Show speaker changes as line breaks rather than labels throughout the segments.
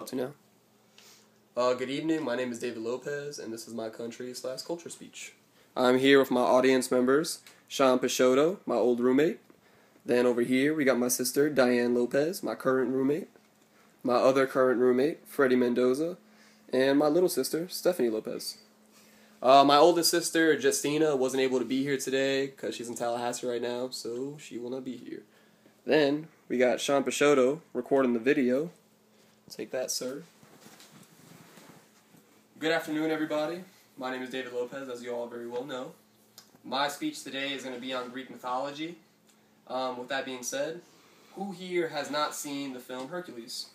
about to now. Good evening, my name is David Lopez, and this is my country/culture speech. I'm here with my audience members, Sean Peixoto, my old roommate. Then over here, we got my sister, Diane Lopez, my current roommate. My other current roommate, Freddie Mendoza. And my little sister, Stephanie Lopez. My oldest sister, Justina, wasn't able to be here today because she's in Tallahassee right now, so she will not be here. Then, we got Sean Peixoto recording the video. Take that, sir. Good afternoon, everybody. My name is David Lopez, as you all very well know. My speech today is going to be on Greek mythology. With that being said, who here has not seen the film Hercules?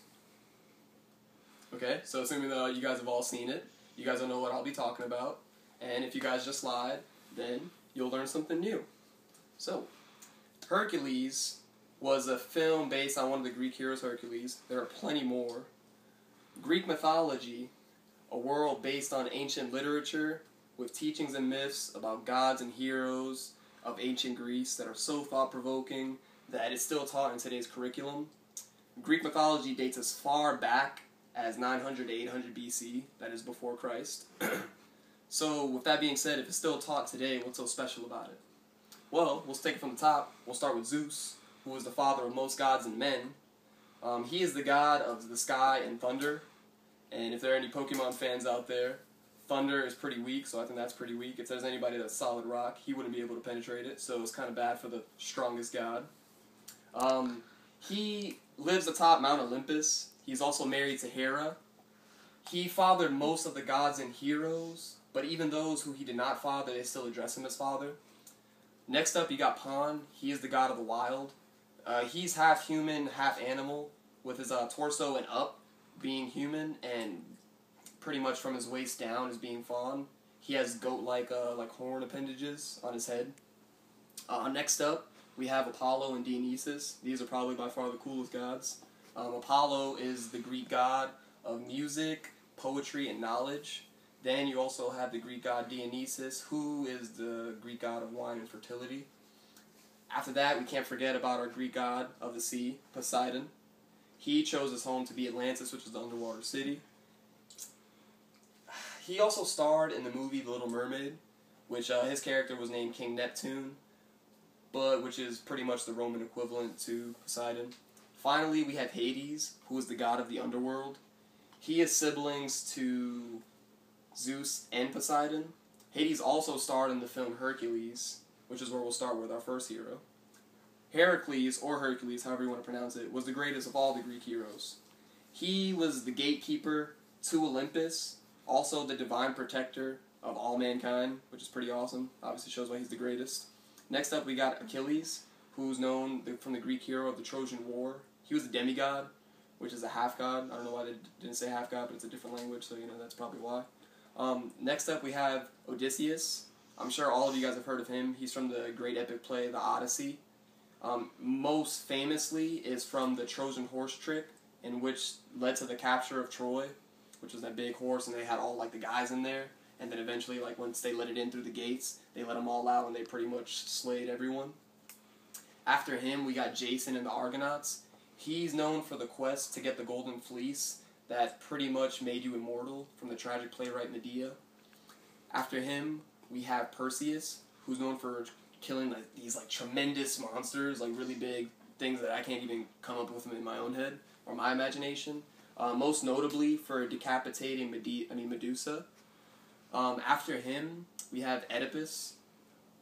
Okay, so assuming that you guys have all seen it, you guys will know what I'll be talking about. And if you guys just lied, then you'll learn something new. So, Hercules was a film based on one of the Greek heroes, Hercules. There are plenty more. Greek mythology, a world based on ancient literature with teachings and myths about gods and heroes of ancient Greece that are so thought-provoking that it's still taught in today's curriculum. Greek mythology dates as far back as 900 to 800 BC, that is before Christ. So, with that being said, if it's still taught today, what's so special about it? Well, we'll take it from the top. We'll start with Zeus, who is the father of most gods and men. He is the god of the sky and thunder. And if there are any Pokemon fans out there, thunder is pretty weak, so I think that's pretty weak. If there's anybody that's solid rock, he wouldn't be able to penetrate it, so it's kind of bad for the strongest god. He lives atop Mount Olympus. He's also married to Hera. He fathered most of the gods and heroes, but even those who he did not father, they still address him as father. Next up, you got Pan. He is the god of the wild. He's half human, half animal, with his torso and up being human, and pretty much from his waist down is being fawn. He has goat-like horn appendages on his head. Next up, we have Apollo and Dionysus. These are probably by far the coolest gods. Apollo is the Greek god of music, poetry, and knowledge. Then you also have the Greek god Dionysus, who is the Greek god of wine and fertility. After that, we can't forget about our Greek god of the sea, Poseidon. He chose his home to be Atlantis, which is the underwater city. He also starred in the movie The Little Mermaid, which his character was named King Neptune, but which is pretty much the Roman equivalent to Poseidon. Finally, we have Hades, who is the god of the underworld. He is siblings to Zeus and Poseidon. Hades also starred in the film Hercules, which is where we'll start with our first hero. Heracles, or Hercules, however you want to pronounce it, was the greatest of all the Greek heroes. He was the gatekeeper to Olympus, also the divine protector of all mankind, which is pretty awesome. Obviously shows why he's the greatest. Next up, we got Achilles, who's known from the Greek hero of the Trojan War. He was a demigod, which is a half-god. I don't know why they didn't say half-god, but it's a different language, so that's probably why. Next up, we have Odysseus. I'm sure all of you guys have heard of him. He's from the great epic play, The Odyssey. Most famously is from the Trojan horse trick, in which led to the capture of Troy, which was that big horse, and they had all the guys in there. And then eventually, once they let it in through the gates, they let them all out, and they pretty much slayed everyone. After him, we got Jason and the Argonauts. He's known for the quest to get the Golden Fleece that pretty much made you immortal from the tragic playwright Medea. After him, we have Perseus, who's known for killing these tremendous monsters, really big things that I can't even come up with in my own head or my imagination. Most notably for decapitating Medusa. After him, we have Oedipus.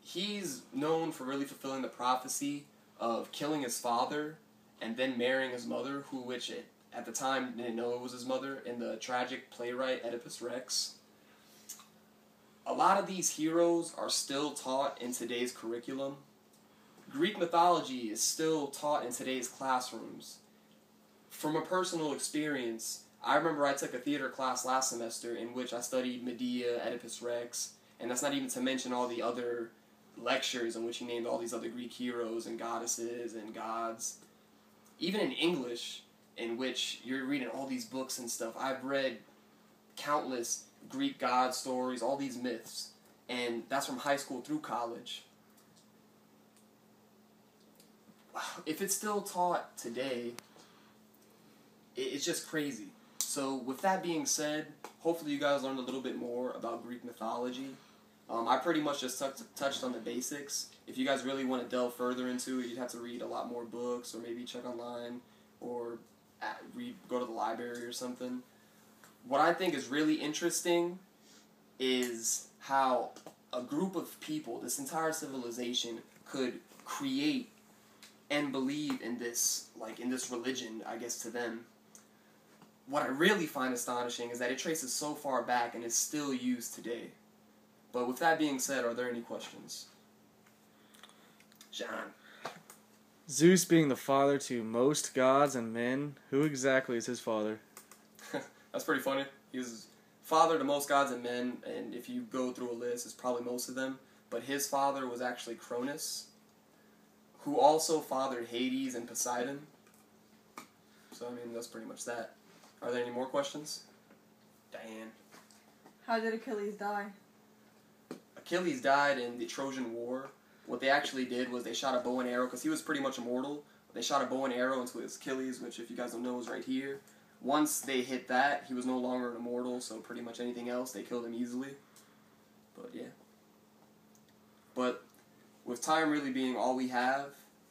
He's known for really fulfilling the prophecy of killing his father and then marrying his mother, which at the time didn't know it was his mother, in the tragic playwright Oedipus Rex. A lot of these heroes are still taught in today's curriculum. Greek mythology is still taught in today's classrooms. From a personal experience, I remember I took a theater class last semester in which I studied Medea, Oedipus Rex, and that's not even to mention all the other lectures in which he named all these other Greek heroes and goddesses and gods. Even in English, in which you're reading all these books and stuff, I've read countless Greek god stories, all these myths, and that's from high school through college. If it's still taught today, it's just crazy. So with that being said, hopefully you guys learned a little bit more about Greek mythology. I pretty much just touched on the basics. If you guys really want to delve further into it, you'd have to read a lot more books, or maybe check online, or go to the library or something. What I think is really interesting is how a group of people, this entire civilization, could create and believe in this, in this religion, I guess, to them. What I really find astonishing is that it traces so far back and is still used today. But with that being said, are there any questions? John.
Zeus being the father to most gods and men, who exactly is his father?
That's pretty funny. He was father to most gods and men, and if you go through a list, it's probably most of them. But his father was actually Cronus, who also fathered Hades and Poseidon. So, I mean, that's pretty much that. Are there any more questions? Diane.
How did Achilles die?
Achilles died in the Trojan War. What they actually did was they shot a bow and arrow, because he was pretty much immortal. They shot a bow and arrow into his Achilles, which, if you guys don't know, is right here. Once they hit that, he was no longer an immortal, so pretty much anything else, they killed him easily. But, yeah. But, with time really being all we have,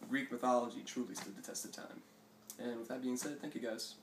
Greek mythology truly stood the test of time. And with that being said, thank you guys.